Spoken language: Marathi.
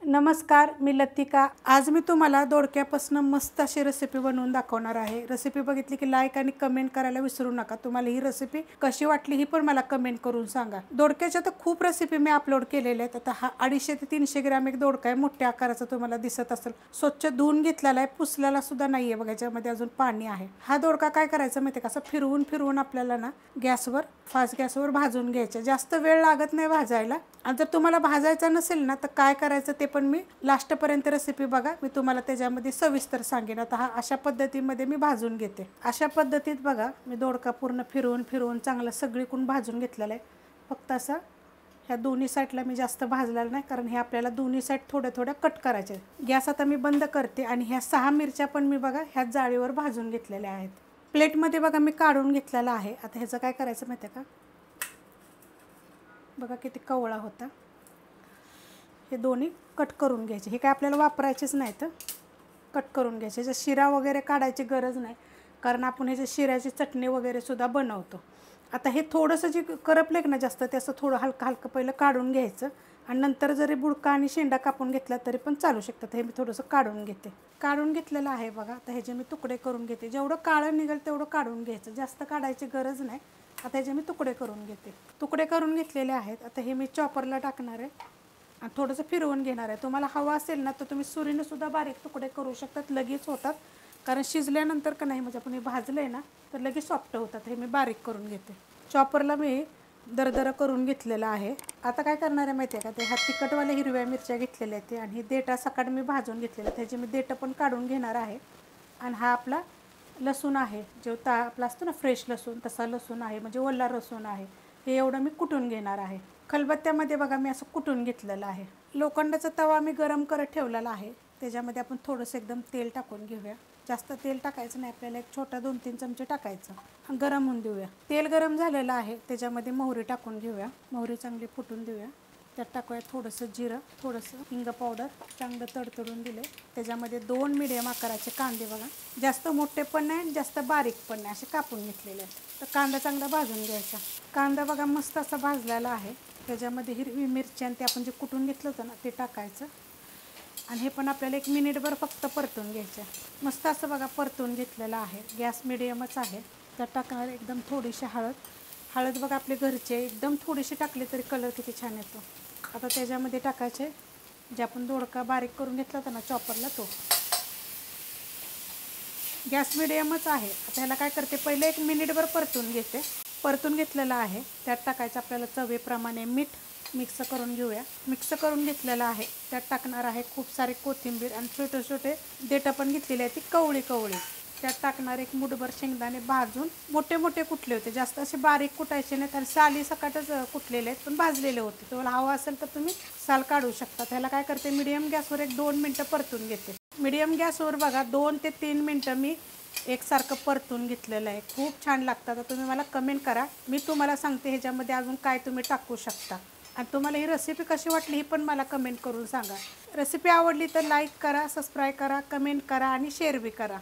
नमस्कार, मी लतिका। आज मी तुम्हाला दोडक्यापासून मस्त अशी रेसिपी बनवून दाखवणार आहे। रेसिपी बघितली की लाईक आणि कमेंट करायला विसरू नका। तुम्हाला ही रेसिपी कशी वाटली ही पण मला कमेंट करून सांगा। दोडक्याच्या तर खूप रेसिपी मी अपलोड केलेल्या आहेत। आता हा 250 ते 300 ग्रॅम एक दोडका आहे, मोठ्या आकाराचा तुम्हाला दिसत असेल। स्वच्छ धुवून घेतलेला आहे, पुसलेला सुद्धा नाहीये बघा, याच्यामध्ये अजून पाणी आहे। हा दोडका काय करायचं माहिती आहे का, असं फिरवून फिरवून आपल्याला ना गॅसवर, फास्ट गॅसवर भाजून घ्यायचं। जास्त वेळ लागत नाही भाजायला। आणि जर तुम्हाला भाजायचं नसेल ना तर काय करायचं ते पण मी लास्ट पर्यंत रेसिपी बघा, मी तुम्हाला त्याच्यामध्ये सविस्तर सांगेन। आता हा अशा पद्धतीमध्ये मी भाजून घेते। अशा पद्धतीत बघा मी दोडका पूर्ण फिरवून फिरवून चांगला सगळीकडून भाजून घेतलेला आहे। फक्त असा ह्या दोन्ही साईडला मी जास्त भाजलेला नाही, कारण हे आपल्याला दोन्ही साईड थोड्या थोड्या कट करायचे। गॅस आता मी बंद करते आणि ह्या 6 मिरच्या पण मी बघा ह्या जाळीवर भाजून घेतलेल्या आहेत। प्लेटमध्ये बघा मी काढून घेतलेला आहे। आता ह्याचं काय करायचं माहिती आहे का, बघा किती कवळा होता। हे दोन्ही कट करून घ्यायचे। हे काय आपल्याला वापरायचेच नाही, तर कट करून घ्यायचे। जे शिरा वगैरे काढायची गरज नाही, कारण आपण ह्याची शिऱ्याची चटणी वगैरे सुद्धा बनवतो। आता हे थोडंसं जे करपले ना जास्त, ते असं थोडं हलकं हलकं पहिलं काढून घ्यायचं आणि नंतर जरी बुडका आणि शेंडा कापून घेतला तरी पण चालू शकतात। हे मी थोडंसं काढून घेते। काढून घेतलेलं आहे बघा। आता ह्याचे मी तुकडे करून घेते। जेवढं काळं निघेल तेवढं काढून घ्यायचं, जास्त काढायची गरज नाही। आता ह्याचे मी तुकडे करून घेते। तुकडे करून घेतलेले आहेत। आता हे मी चॉपरला टाकणार आहे आणि थोडंसं फिरवून घेणार आहे। तुम्हाला हवा असेल ना तर तुम्ही सुरीने सुद्धा बारीक तुकडे करू शकतात, लगेच होतात। कारण शिजल्यानंतर का नाही, म्हणजे आपण हे भाजले ना तर लगेच सॉफ्ट होतात। हे मी बारीक करून घेते। चॉपरला मी दरदर करून घेतलेला आहे। आता काय करणार आहे माहिती आहे का, ते हा तिखटवाल्या हिरव्या मिरच्या घेतलेल्या आहेत आणि देठा सकाळ मी भाजून घेतलेला, त्याचे मी देठं पण काढून घेणार आहे। आणि हा आपला लसूण आहे, जो आपला असतो ना फ्रेश लसूण, तसा लसूण आहे, म्हणजे ओला लसूण आहे। हे एवढं मी कुटून घेणार आहे। खलबत्त्यामध्ये बघा मी असं कुटून घेतलेलं आहे। लोखंडाचा तवा मी गरम करत ठेवलेला आहे। त्याच्यामध्ये आपण थोडंसं एकदम तेल टाकून घेऊया। जास्त तेल टाकायचं नाही आपल्याला, एक छोटा 2-3 चमचे टाकायचं। गरम होऊन देऊया। तेल गरम झालेलं आहे, त्याच्यामध्ये मोहरी टाकून घेऊया। मोहरी चांगली फुटून देऊया। त्यात टाकूया थोडंसं जिरं, थोडंसं हिंग पावडर, चांगलं तडतडून दिले। त्याच्यामध्ये 2 मीडियम आकाराचे कांदे बघा, जास्त मोठे पण नाही जास्त बारीक पण नाही, असे कापून घेतलेले आहेत। तर कांदा चांगला भाजून घ्यायचा। कांदा बघा मस्त असा भाजलेला आहे। त्याच्यामध्ये हिरवी मिरची आणि ते आपण जे कुटून घेतलं होतं ना ते टाकायचं आणि हे पण आपल्याला 1 मिनिटभर फक्त परतून घ्यायचं। मस्त असं बघा परतून घेतलेलं आहे। गॅस मिडियमच आहे। त्यात टाकणार एकदम थोडीशी हळद। हळद बघा आपले घरचे, एकदम थोडीशी टाकली तरी कलर किती छान येतो। आता त्याच्यामध्ये टाकायचे जे आपण दोडका बारीक करून घेतला होता ना चॉपरला, तो। गॅस मिडियमच आहे। आता ह्याला काय करते, पहिले 1 मिनिटभर परतून घेते। परतून घेतलेला आहे। त्यात टाकायचं आपल्याला चवीप्रमाणे मीठ, मिक्स करून घेऊया। मिक्स करून घेतलेलं आहे। त्यात टाकणार आहे खूप सारे कोथिंबीर आणि छोटे छोटे देठं पण घेतलेले आहे, ती कवळी कवळी। त्यात टाकणार 1 मुठभर शेंगदाणे भाजून मोठे मोठे कुटले होते, जास्त असे बारीक कुटायचे नाहीत आणि साली सकाटच कुटलेले आहेत, पण भाजलेले होते। तुम्हाला हवा असेल तर तुम्ही साल काढू शकता। त्याला काय करते, मीडियम गॅसवर 1-2 मिनटं परतून घेते। मीडियम गॅसवर बघा 2 ते 3 मिनटं मी एकसारखं परतून घेतलेलं आहे। खूप छान लागतं। तर तुम्ही मला कमेंट करा, मी तुम्हाला सांगते ह्याच्यामध्ये अजून काय तुम्ही टाकू शकता। आणि तुम्हाला ही रेसिपी कशी वाटली ही पण मला कमेंट करून सांगा। रेसिपी आवडली तर लाईक करा, सबस्क्राईब करा, कमेंट करा आणि शेअर बी करा।